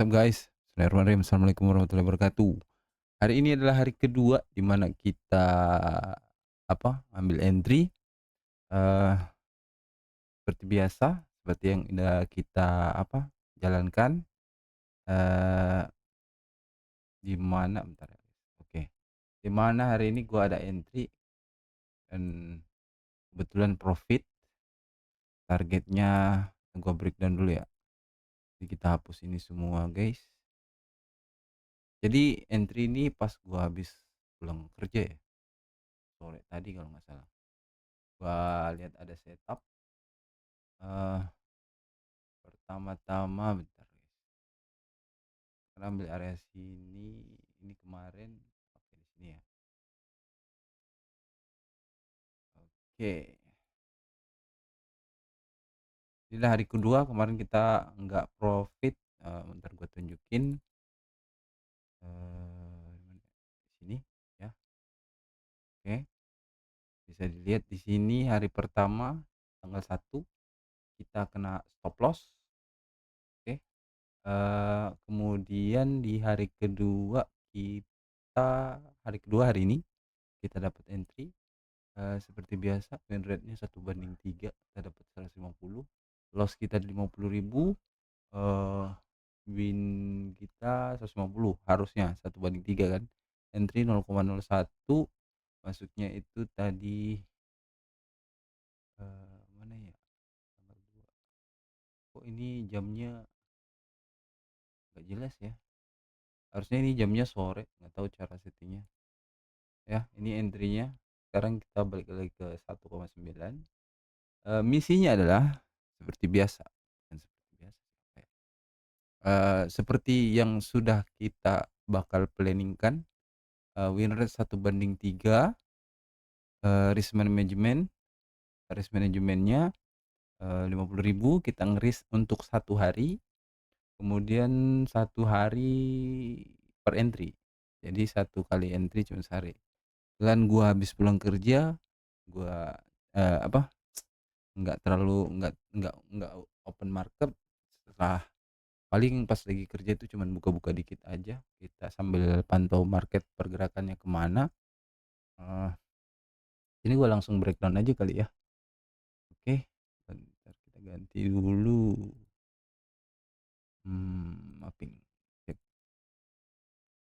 What's up guys? Bismillahirrahmanirrahim. Assalamualaikum warahmatullahi wabarakatuh. Hari ini adalah hari kedua di mana kita ambil entry, eee, seperti biasa, seperti yang udah kita jalankan, eee, di mana bentar ya, oke, di mana hari ini gua ada entry dan kebetulan profit, targetnya gua breakdown dulu ya. Jadi kita hapus ini semua guys. Jadi entry ini pas gua habis pulang kerja ya, sore tadi kalau nggak salah. Gua lihat ada setup, eee, pertama-tama bentar guys, kita ambil area sini, ini kemarin oke di sini ya. Oke, inilah hari kedua kemarin kita nggak profit, bentar gua tunjukin, di sini ya, oke. Bisa dilihat di sini hari pertama tanggal 1 kita kena stop loss, oke. Kemudian di hari kedua hari ini kita dapat entry. Seperti biasa win rate-nya 1/3, kita dapat 150, loss kita di 50.000, eee, win kita 150 harusnya 1/3 kan, entry 0,01, masuknya itu tadi, mana ya, tanggal 2, kok ini jamnya nggak jelas ya, harusnya ini jamnya sore, nggak tahu cara settingnya, ya ini entry-nya. Sekarang kita balik lagi ke 1,9. Misinya adalah seperti biasa, bukan seperti biasa sih, apa ya, seperti yang sudah kita bakal planning-kan, win rate 1/3, risk management, risk manajemennya, 50.000 kita nge-risk untuk 1 hari, kemudian 1 hari per entry. Jadi 1 kali entry cuma sehari. Dan gua habis pulang kerja, gua, eee, apa, nggak open market, setelah paling pas lagi kerja itu cuman buka-buka dikit aja, kita sambil pantau market pergerakannya kemana. Ini gua langsung breakdown aja kali ya. Oke, bentar kita ganti dulu, mapping, sip.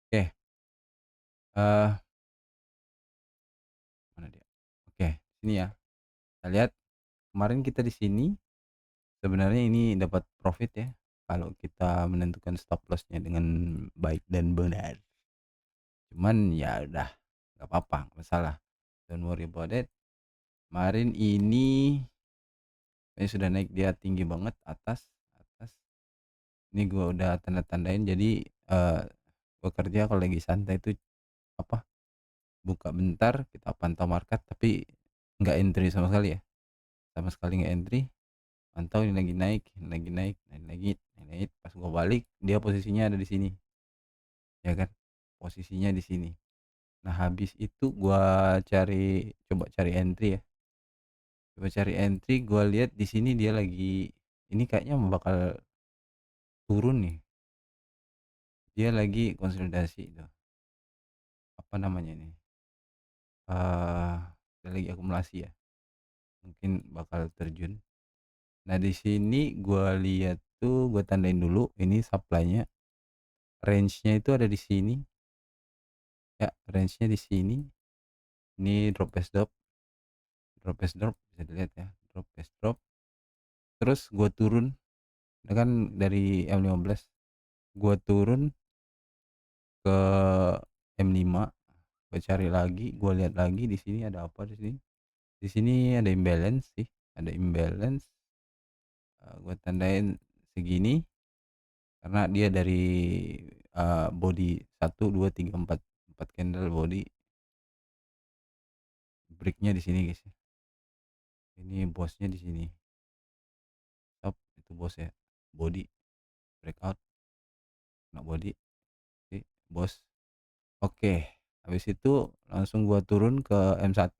Oke, eee, mana dia? Oke, sini ya. Kita lihat kemarin kita di sini sebenarnya ini dapat profit ya, kalau kita menentukan stop loss-nya dengan baik dan benar. Cuman ya udah, nggak apa-apa, nggak masalah, don't worry about it. Kemarin ini sudah naik, dia tinggi banget atas atas. Ini gua udah tanda-tandain jadi, gua kerja kalau lagi santai itu apa, buka bentar kita pantau market tapi nggak entry sama sekali ya, sama sekali nggak entry, pantau ini lagi naik, ini lagi naik, naik lagi, naik naik, pas gua balik dia posisinya ada di sini, ya kan, posisinya di sini. Nah habis itu coba cari entry ya, coba cari entry, gua lihat di sini dia lagi ini kayaknya bakal turun nih, dia lagi konsolidasi tuh, apa namanya ini, dia lagi akumulasi ya, mungkin bakal terjun. Nah di sini gua lihat tuh, gua tandain dulu ini supply-nya, range-nya itu ada di sini, ya range-nya di sini, ini drop as drop bisa dilihat ya, drop as drop, terus gua turun, ini kan dari M15, gua turun ke M5, gua cari lagi, gua lihat lagi di sini ada apa di sini. Di sini ada imbalance sih, ada imbalance, gua tandain segini karena dia dari, body 1, 2, 3, 4, 4 candle body, break-nya di sini guys ya. Ini bosnya di sini, top itu bos ya, body, breakout, kena body, oke, bos. Oke, habis itu langsung gua turun ke M1,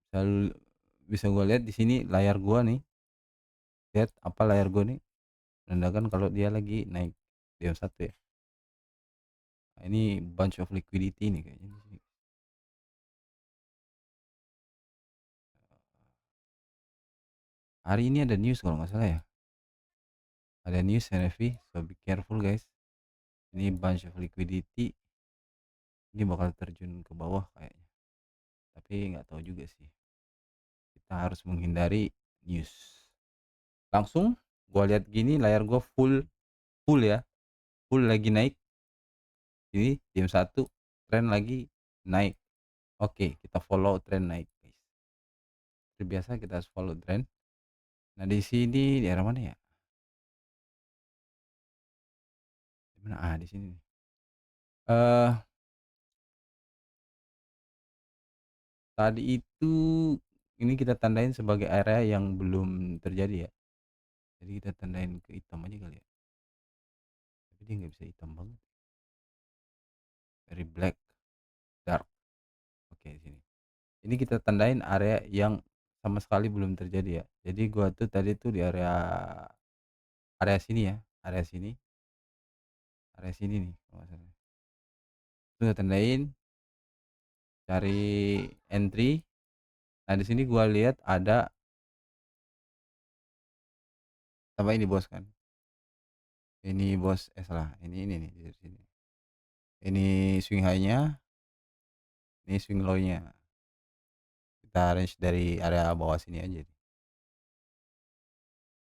sal bisa gua lihat di sini layar gua nih, lihat apa layar gua nih, menandakan kalau dia lagi naik. jam 1 ya. Nah, ini bunch of liquidity nih kayaknya di sini. Hari ini ada news kalau nggak salah ya. Ada news NFP, so be careful guys. Ini bunch of liquidity, ini bakal terjun ke bawah kayaknya. Tapi nggak tahu juga sih. Kita harus menghindari news. Langsung gua lihat gini, layar gua full full ya, full lagi naik. Ini jam 1 tren lagi naik. Oke, kita follow tren naik guys. Seperti biasa kita harus follow tren. Nah di sini di arah mana ya? Di mana? Ah di sini nih. Eh Tadi itu ini kita tandain sebagai area yang belum terjadi ya. Jadi kita tandain ke hitam aja kali ya. Tapi dia nggak bisa hitam banget. Very black, dark. Oke sini. Ini kita tandain area yang sama sekali belum terjadi ya. Jadi gua tuh tadi tuh di area area sini ya, area sini nih kalau nggak salah. Itu gua tandain, cari entry. Nah di sini gua lihat ada apa ini bos kan? Ini bos, salah. Ini nih di sini. Ini swing high-nya, ini swing low-nya. Kita range dari area bawah sini aja.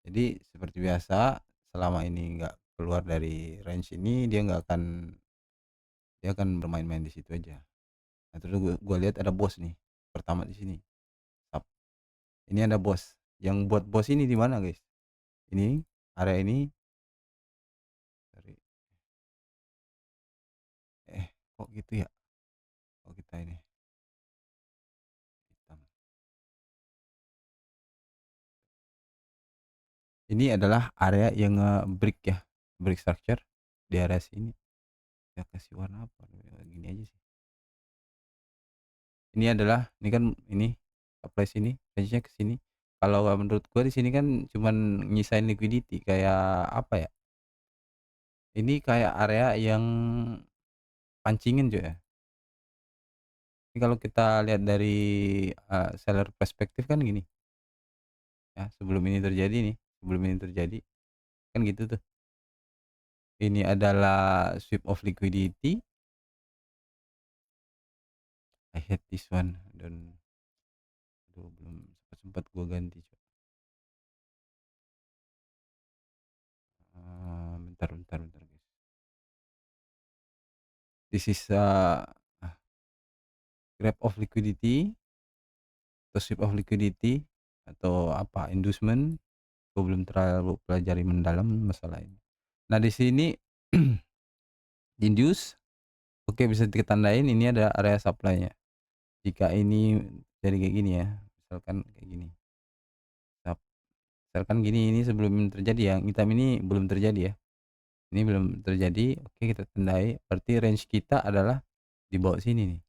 Jadi seperti biasa, selama ini nggak keluar dari range ini, dia akan bermain-main di situ aja. Nah terus gua lihat ada bos nih, pertama di sini, sap. Ini ada bos. Yang buat bos ini di mana guys? Ini area ini dari kok gitu ya? Kok kita ini hitam. Ini adalah area yang break ya, break structure di area sini. Ya kasih warna apa? Gini aja sih. Ini kan ini supply sini, range-nya ke sini. Kalau menurut gua di sini kan cuman nyisain liquidity kayak apa ya? Ini kayak area yang pancingin cuy ya. Ini kalau kita lihat dari seller perspektif kan gini ya, sebelum ini terjadi kan gitu tuh. Ini adalah sweep of liquidity. I hate this one dan aduh belum sempat gua ganti cuy. Bentar guys. This is grab of liquidity atau sweep of liquidity atau apa inducement, gue belum terlalu pelajari mendalam masalah ini. Nah di sini induce, oke bisa kita tandain ini ada area supply-nya. Jika ini jadi kayak gini ya, misalkan kayak gini. Misalkan gini ini sebelum terjadi yang hitam ini belum terjadi ya. Ini belum terjadi, oke kita tandai berarti range kita adalah di bawah sini nih,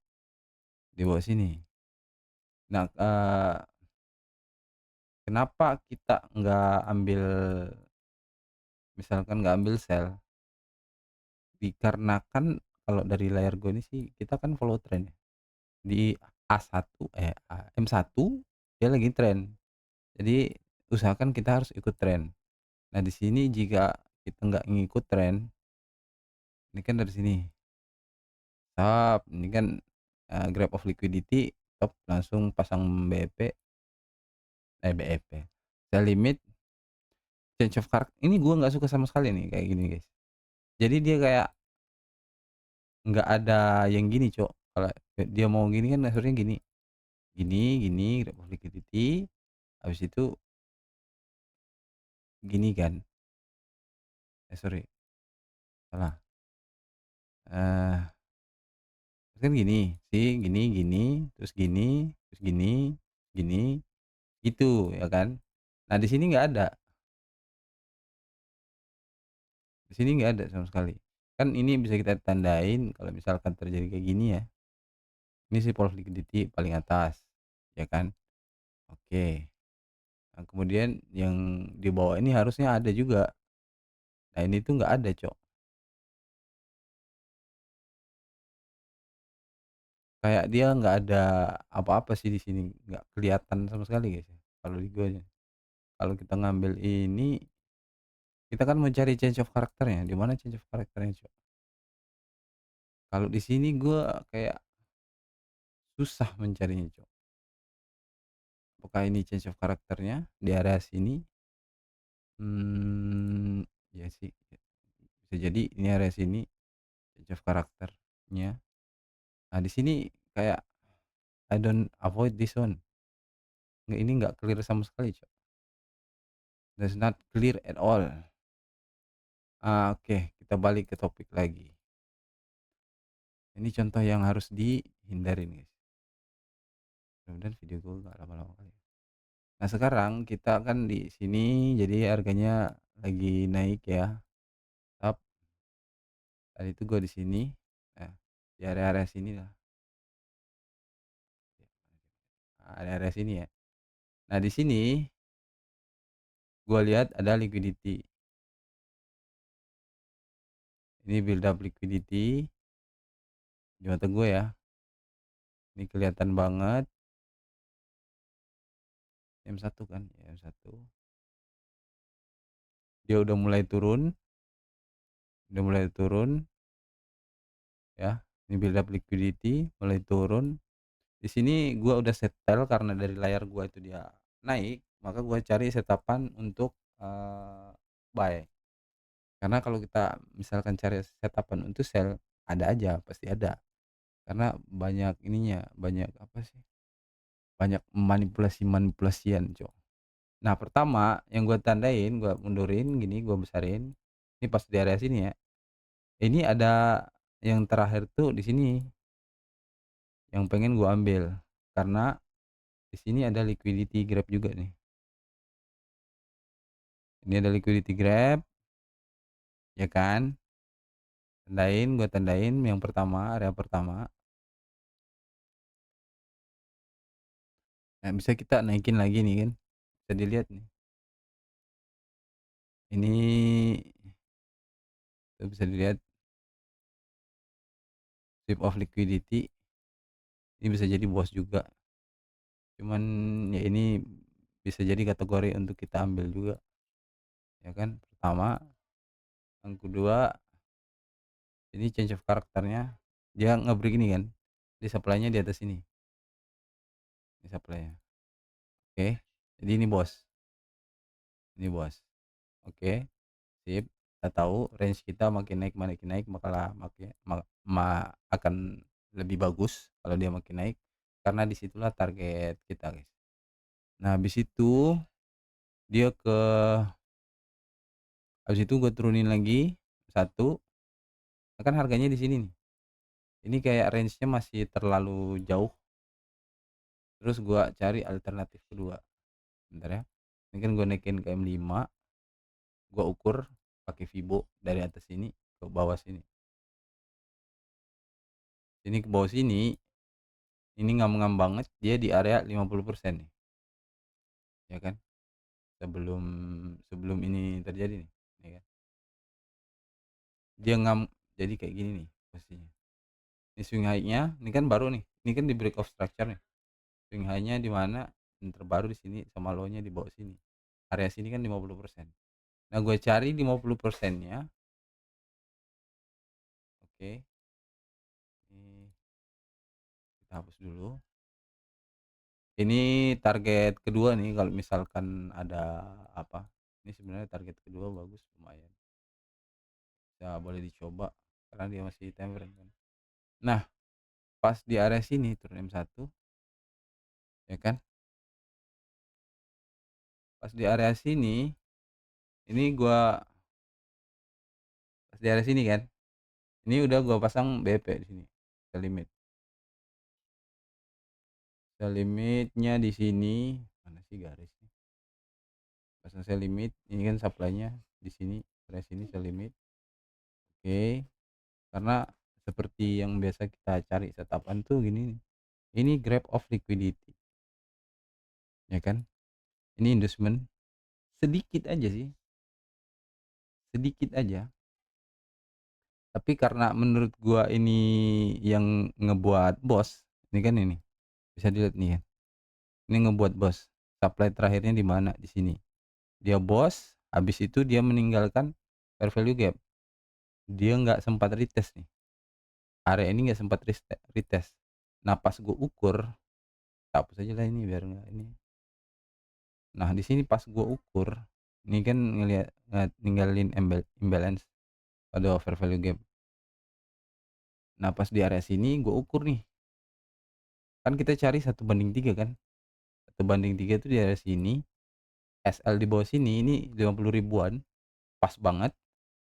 di bawah sini. Nah, kenapa kita nggak ambil misalkan nggak ambil sell, dikarenakan kalau dari layar gue ini sih kita kan follow trend ya. Di M1 dia lagi trend. Jadi usahakan kita harus ikut tren. Nah di sini jika kita nggak ngikut tren, ini kan dari sini, ini kan grab of liquidity, langsung pasang BEP, BEP, sell limit, change of character. Ini gua nggak suka sama sekali nih kayak gini guys. Jadi dia kayak nggak ada yang gini cok. Kalau dia mau gini kan akhirnya gini, gini, grab of liquidity, habis itu gini kan. Sorry, salah. Eh Kan gini sih, gini, terus gini, gitu ya kan. Nah di sini nggak ada, di sini nggak ada sama sekali. Kan ini bisa kita tandain kalau misalkan terjadi kayak gini ya, ini sih pola liquidity paling atas, ya kan. Oke, nah kemudian yang di bawah ini harusnya ada juga. Nah ini tuh nggak ada Cok. kayak dia nggak ada apa-apa sih di sini, nggak kelihatan sama sekali guys ya, kalau di guanya. Kalau kita ngambil ini, kita kan mau cari change of karakternya, di mana change of karakternya, Cok? Kalau di sini gua kayak susah mencarinya, Cok. Apakah ini change of karakternya di area sini? Mmm, iya sih, bisa jadi ini area sini change of karakternya. Nah, di sini kayak I don't avoid this one, ini nggak clear sama sekali, Cok. That's not clear at all. Oke, kita balik ke topik lagi. Ini contoh yang harus dihindarin, guys. Mudah-mudahan video gue nggak lama-lama kali ya. Nah, sekarang kita kan di sini jadi harganya lagi naik ya. Tap, tadi itu gue di sini. Nah, di area-area sini lah. Nah, area-area sini ya. Nah, di sini gue lihat ada liquidity. Ini build up liquidity di mata gue ya. Ini kelihatan banget. M1 kan, ya M1. Dia udah mulai turun, ya. Ini build up liquidity mulai turun. Di sini gua udah setel karena dari layar gua itu dia naik, maka gua cari setapan untuk, buy. Karena kalau kita misalkan cari setapan untuk sell, ada aja, pasti ada. Karena banyak ininya, banyak apa sih, banyak manipulasi-manipulasian, Cok. Nah, pertama yang gua tandain, gua mundurin gini, gua besarin, ini pas di area sini ya, ini ada yang terakhir tuh di sini, yang pengen gua ambil. Karena di sini ada liquidity grab juga nih. Ini ada liquidity grab, ya kan? Gua tandain yang pertama, area pertama. Nah, bisa kita naikin lagi nih kan. Bisa dilihat nih. Ini bisa dilihat sweep of liquidity. Ini bisa jadi bos juga. Cuman ya ini bisa jadi kategori untuk kita ambil juga, ya kan? Pertama, yang kedua, ini change of karakternya. Dia nge-break ini kan. Di supply-nya di atas ini. Ini supply-nya. Oke. Jadi ini bos. Ini bos. Oke. Sip, kita tahu range kita makin naik makalah makin akan lebih bagus kalau dia makin naik, karena disitulah target kita, guys. Nah, dia ke habis itu gue turunin lagi satu, kan harganya di sini nih. Ini kayak range-nya masih terlalu jauh, terus gua cari alternatif kedua. Bentar ya. Ini kan gua naikin ke M5, gua ukur pakai Vibo dari atas sini ke bawah sini. Ini ke bawah sini, ini ngam-ngam banget dia di area 50% nih, ya kan? Sebelum sebelum ini terjadi nih, ya kan? Dia ngam jadi kayak gini nih posisinya. Ini swing high-nya, ini kan baru nih. Ini kan di break of structure nih. Swing high-nya di mana? Yang terbaru di sini sama low-nya di bawah sini. Area sini kan 50%. Nah, gue cari 50%-nya. Oke. Ini kita hapus dulu. Ini target kedua nih kalau misalkan ada apa. Ini sebenarnya target kedua bagus lumayan. Ya boleh dicoba karena dia masih time frame kan. Nah, pas di area sini turun M1, ya kan? Pas di area sini, ini gua pas di area sini kan. Ini udah gua pasang BP di sini. Sell limit. Sell limitnya di sini, mana sih garisnya? Pasang sell limit, ini kan supply-nya di sini, area sini sell limit. Oke. Karena seperti yang biasa kita cari setapan tuh gini. Ini grab of liquidity. Ya kan? Ini inducement sedikit aja sih. Sedikit aja. Tapi karena menurut gua ini yang ngebuat bos, Ini kan ini, bisa dilihat nih kan, ini ngebuat BOS, supply terakhirnya di mana, di sini. Dia BOS, habis itu dia meninggalkan fair value gap, dia nggak sempat retest nih, area ini nggak sempat retest. Nah pas gue ukur, hapus aja lah ini biar nggak ini. Nah di sini pas gue ukur, ini kan ngelihat ninggalin imbalance pada fair value gap. Nah pas di area sini gue ukur nih, kan kita cari 1:3 kan, 1:3 itu di area sini, SL di bawah sini ini 50 ribuan, pas banget.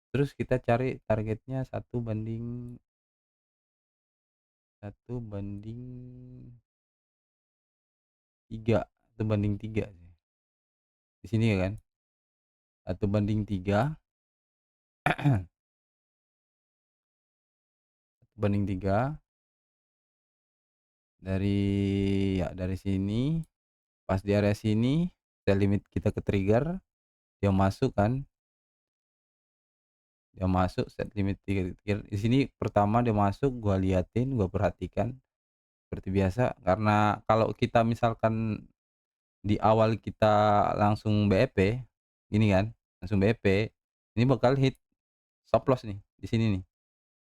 Terus kita cari targetnya 1:3, 1:3 sih. Di sini ya kan, 1:3, 1:3 dari sini, pas di area sini, sell limit kita ke-trigger, dia masuk kan, dia masuk set limit trigger di sini pertama dia masuk, gua liatin, gua perhatikan seperti biasa, karena kalau kita misalkan di awal kita langsung BEP, gini kan, langsung BEP, ini bakal hit stop loss nih, di sini nih.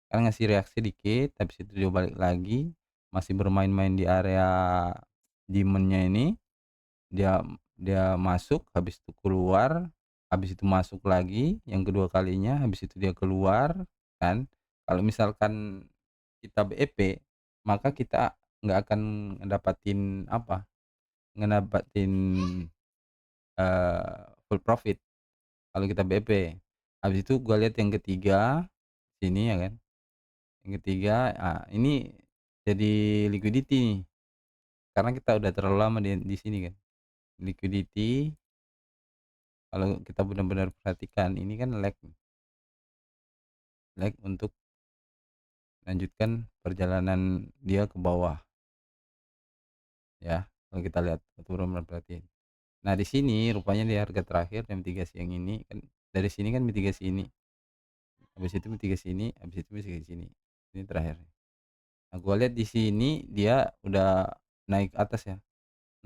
Kan ngasih reaksi dikit, habis itu dia balik lagi, masih bermain-main di area demand-nya ini, dia dia masuk, habis itu keluar, habis itu masuk lagi yang kedua kalinya, habis itu dia keluar kan. Kalau misalkan kita BEP, maka kita nggak akan ngedapatin apa, ngedapatin, full profit kalau kita BP. Habis itu gua lihat yang ketiga, sini ya kan, yang ketiga, ini jadi liquidity nih, karena kita udah terlalu lama di sini kan. Liquidity kalau kita benar-benar perhatikan ini kan lag untuk lanjutkan perjalanan dia ke bawah ya, kalau kita lihat benar-benar perhatiin. Nah di sini rupanya di harga terakhir mitigasi yang ini kan, dari sini kan mitigasi ini, habis itu mitigasi ini, habis itu mitigasi sini. Ini terakhir. Nah, gua lihat di sini dia udah naik ke atas ya.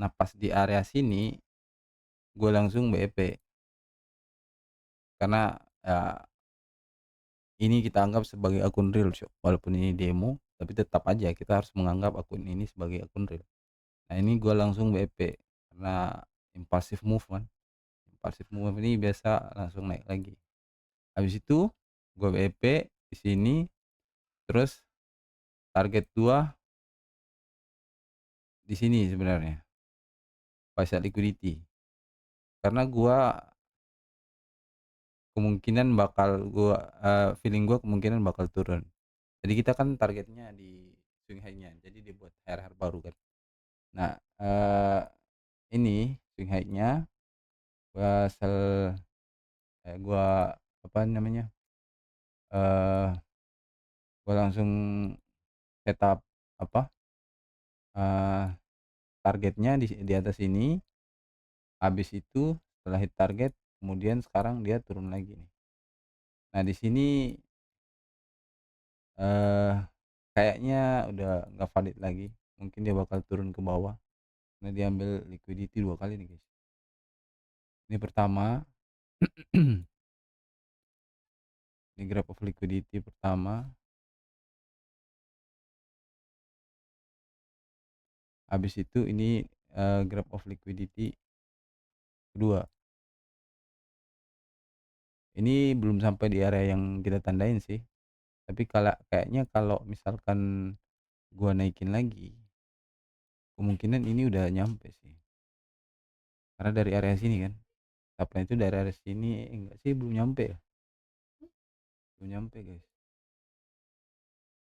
Nah, pas di area sini gua langsung BEP karena, ini kita anggap sebagai akun real shop. Walaupun ini demo, tapi tetap aja kita harus menganggap akun ini sebagai akun real. Nah, ini gua langsung BEP karena impulsive move kan. Impulsive move ini biasa langsung naik lagi. Habis itu gua BEP di sini, terus target 2 di sini sebenarnya, pasar liquidity. Karena gua kemungkinan bakal feeling gua kemungkinan bakal turun. Jadi kita kan targetnya di swing high-nya, jadi dibuat higher baru kan. Nah, ini swing high-nya gua gua apa namanya, eee, gua langsung setup apa, eee, targetnya di atas ini, habis itu setelah hit target, kemudian sekarang dia turun lagi nih. Nah di sini, eee, kayaknya udah nggak valid lagi, mungkin dia bakal turun ke bawah. Nah, diambil liquidity 2 kali nih, guys. Ini pertama, ini grab of liquidity pertama, habis itu ini, grab of liquidity kedua. Ini belum sampai di area yang kita tandain sih, tapi kayaknya kalau misalkan gua naikin lagi, kemungkinan ini udah nyampe sih. Karena dari area sini kan, supply itu dari area sini, enggak sih belum nyampe ya? Belum nyampe, guys.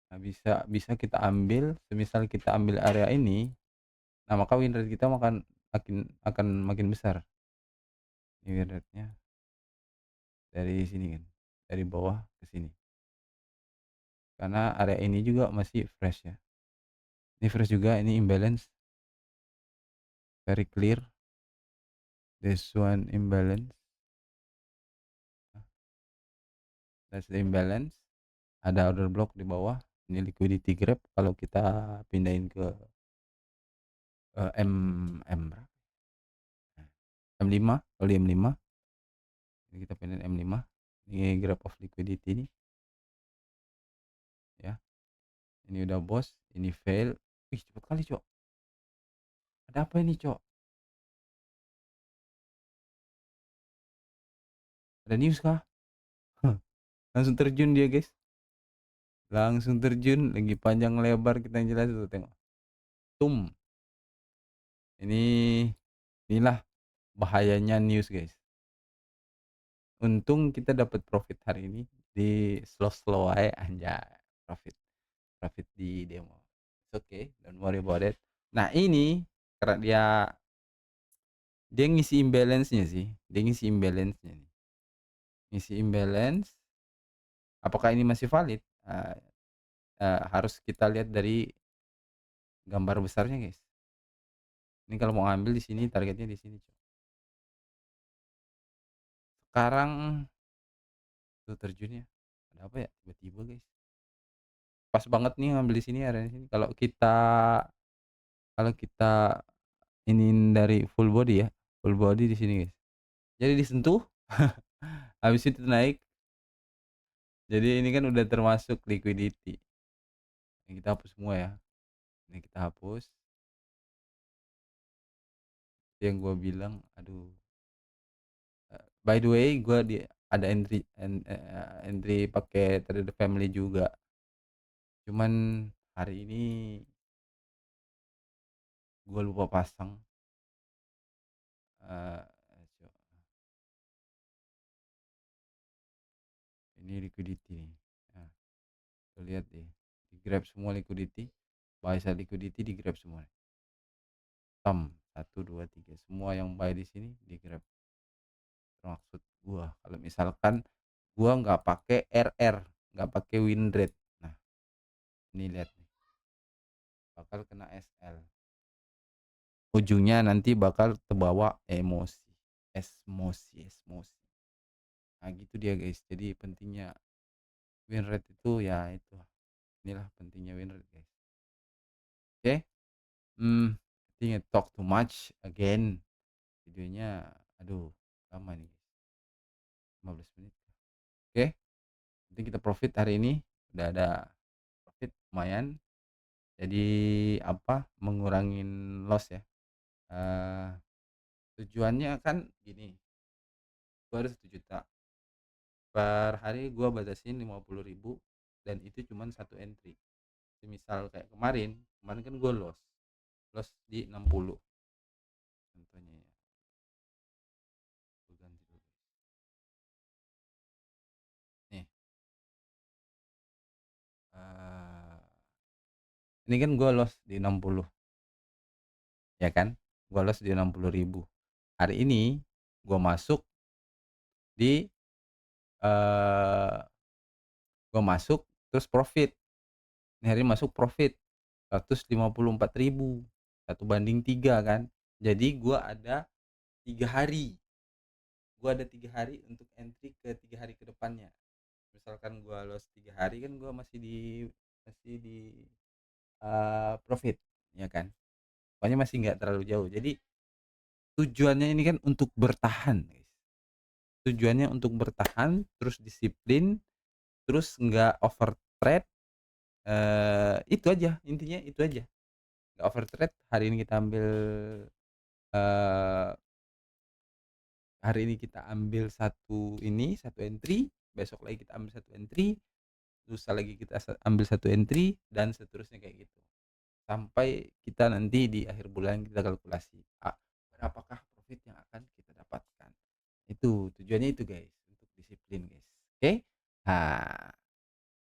Nah, bisa bisa kita ambil, semisal kita ambil area ini, nah maka win rate kita akan makin besar. Ini win rate-nya dari sini kan, dari bawah ke sini. Karena area ini juga masih fresh ya. Ini fresh juga, ini imbalance, very clear. This one imbalance. That's the imbalance. Ada order block di bawah. Ini liquidity grab kalau kita pindahin ke berapa, M5, kalau di M5 ini kita pindahin M5, ini grab of liquidity nih ya, ini udah bos, ini fail. Wih cepet kali Cok, ada apa ini Cok, ada news kah? Langsung terjun dia guys, langsung terjun, lagi panjang lebar kita yang jelas tuh, tengok tum. Inilah bahayanya news guys. Untung kita dapat profit hari ini di slow aja anjay, profit profit di demo. It's okay, don't worry about it. Nah ini karena dia ngisi imbalance-nya sih, dia ngisi imbalance-nya nih. Ngisi imbalance, apakah ini masih valid? Harus kita lihat dari gambar besarnya guys. Ini kalau mau ngambil di sini, targetnya di sini. Sekarang tuh terjunnya. Ada apa ya? Tiba-tiba guys. Pas banget nih ngambil di sini, area di sini. Kalau kita ini dari full body ya, full body di sini guys. Jadi disentuh, habis itu naik. Jadi ini kan udah termasuk liquidity. Ini kita hapus semua ya. Ini kita hapus. Yang gue bilang, aduh. By the way, gue ada entry pakai Trader Family juga. Cuman hari ini gue lupa pasang. Uh, ini liquidity nih. Nah, lihat deh, di grab semua liquidity, buy side liquidity di grab semua. Tam 1 2 3 semua yang buy di sini di grab. Maksud gua kalau misalkan gua nggak pakai RR, nggak pakai win rate, nah ini lihat nih, bakal kena SL, ujungnya nanti bakal terbawa emosi. Nah gitu dia guys, jadi pentingnya win rate itu ya itu, inilah pentingnya win rate guys. Oke. I think I talk too much again, videonya aduh lama nih guys, 15 menit. Oke, nanti kita profit hari ini, udah ada profit lumayan, jadi apa, mengurangin loss ya. Tujuannya kan gini, gua ada 1 juta per hari, gua batasin 50.000 dan itu cuman satu entry. Jadi misal kayak kemarin kan gua loss di 60 contohnya ya. Gua ganti dulu nih, ini kan gua loss di 60 ya kan, gua loss di 60.000. Hari ini gua masuk di gua masuk terus profit. Ini hari masuk profit 154.000, 1/3 kan. Jadi gua ada 3 hari. Gua ada 3 hari untuk entry ke 3 hari ke depannya. Misalkan gua loss 3 hari kan gua masih di profit ya kan. Pokoknya masih nggak terlalu jauh. Jadi tujuannya ini kan untuk bertahan guys. Tujuannya untuk bertahan, terus disiplin, terus nggak over trade. Itu aja intinya, itu aja, nggak over trade. Eh, hari ini kita ambil satu entry, besok lagi kita ambil satu entry, lusa lagi kita ambil satu entry, dan seterusnya kayak gitu sampai kita nanti di akhir bulan kita kalkulasi berapakah profit yang akan kita dapatkan. Itu tujuannya itu guys, untuk disiplin guys. Oke. Nah,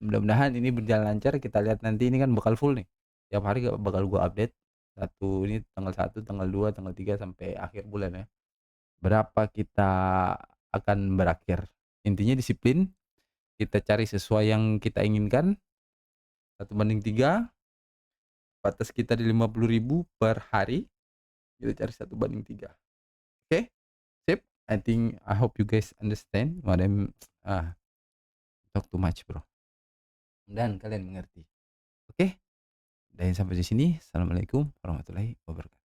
mudah-mudahan ini berjalan lancar. Kita lihat nanti, ini kan bakal full nih, tiap hari bakal gua update. Ini tanggal 1, tanggal 2, tanggal 3 sampai akhir bulan ya, berapa kita akan berakhir. Intinya disiplin, kita cari sesuai yang kita inginkan, 1/3, batas kita di 50.000 per hari, kita cari 1/3. Oke, sip. I hope you guys understand what I'm talk too much bro, dan kalian mengerti. Oke, dan sampai di sini. Assalamualaikum warahmatullahi wabarakatuh.